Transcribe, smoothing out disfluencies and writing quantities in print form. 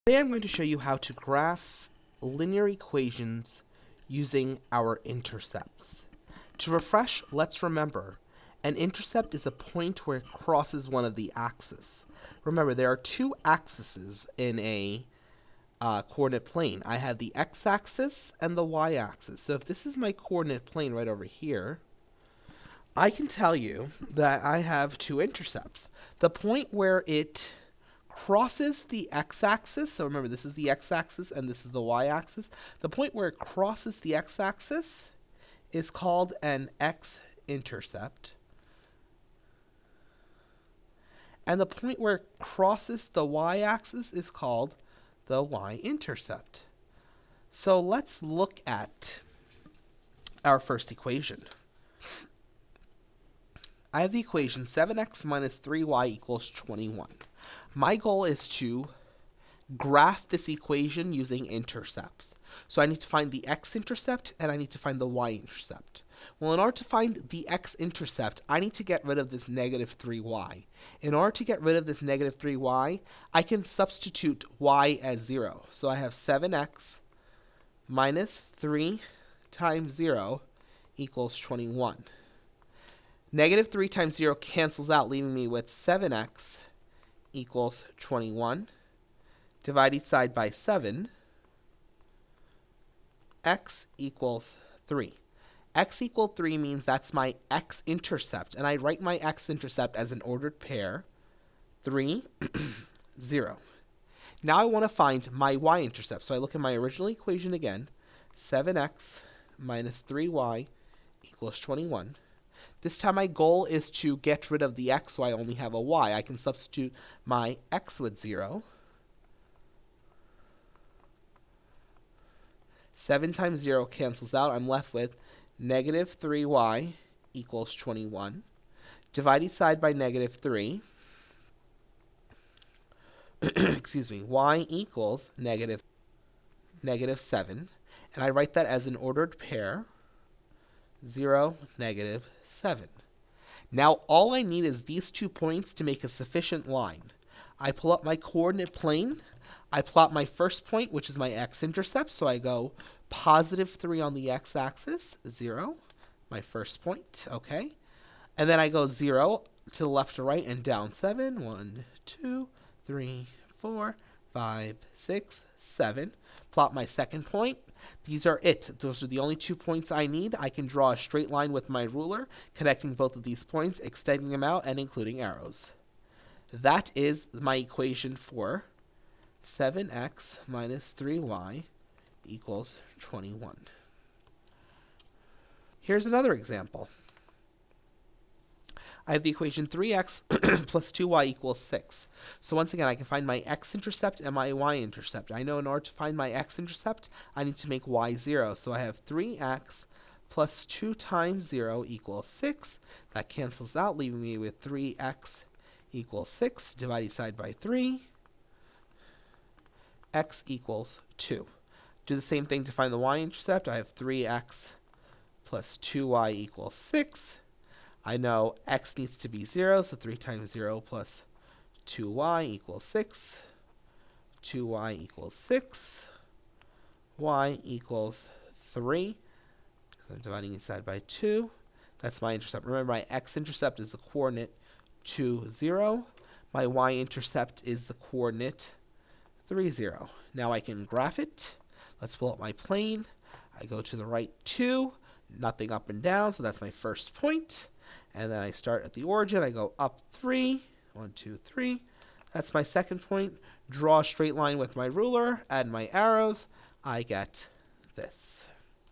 Today I'm going to show you how to graph linear equations using our intercepts. To refresh, let's remember, an intercept is a point where it crosses one of the axes. Remember, there are two axes in a coordinate plane. I have the x-axis and the y-axis. So if this is my coordinate plane right over here, I can tell you that I have two intercepts. The point where it crosses the x-axis, so remember this is the x-axis and this is the y-axis, the point where it crosses the x-axis is called an x-intercept. And the point where it crosses the y-axis is called the y-intercept. So let's look at our first equation. I have the equation 7x minus 3y equals 21. My goal is to graph this equation using intercepts. So I need to find the x-intercept and I need to find the y-intercept. Well, in order to find the x-intercept, I need to get rid of this negative 3y. In order to get rid of this negative 3y, I can substitute y as 0. So I have 7x minus 3 times 0 equals 21. Negative 3 times 0 cancels out, leaving me with 7x equals 21. Divide each side by 7. X equals 3. X equal 3 means that's my x-intercept. And I write my x-intercept as an ordered pair. 3, 0. Now I want to find my y-intercept. So I look at my original equation again. 7x minus 3y equals 21. This time my goal is to get rid of the x, so I only have a y. I can substitute my x with 0. 7 times 0 cancels out. I'm left with negative 3y equals 21. Divide each side by negative 3. Excuse me. Y equals negative 7. And I write that as an ordered pair. 0, negative 7. Now all I need is these 2 points to make a sufficient line. I pull up my coordinate plane. I plot my first point, which is my x-intercept. So I go positive 3 on the x-axis, 0, my first point, okay? And then I go 0 to the left to right and down 7. 1, 2, 3, 4, 5, 6, 7. Plot my second point. These are it. Those are the only 2 points I need. I can draw a straight line with my ruler, connecting both of these points, extending them out, and including arrows. That is my equation for 7x minus 3y equals 21. Here's another example. I have the equation 3x plus 2y equals 6. So once again, I can find my x-intercept and my y-intercept. I know in order to find my x-intercept, I need to make y 0. So I have 3x plus 2 times 0 equals 6. That cancels out, leaving me with 3x equals 6. Divide each side by 3. X equals 2. Do the same thing to find the y-intercept. I have 3x plus 2y equals 6. I know x needs to be 0, so 3 times 0 plus 2y equals 6. 2y equals 6. Y equals 3. I'm dividing each side by 2. That's my intercept. Remember, my x-intercept is the coordinate 2, 0. My y-intercept is the coordinate 3, 0. Now I can graph it. Let's pull up my plane. I go to the right 2, nothing up and down, so that's my first point. And then I start at the origin. I go up 3, 1, 2, 3. That's my second point. Draw a straight line with my ruler, add my arrows. I get this.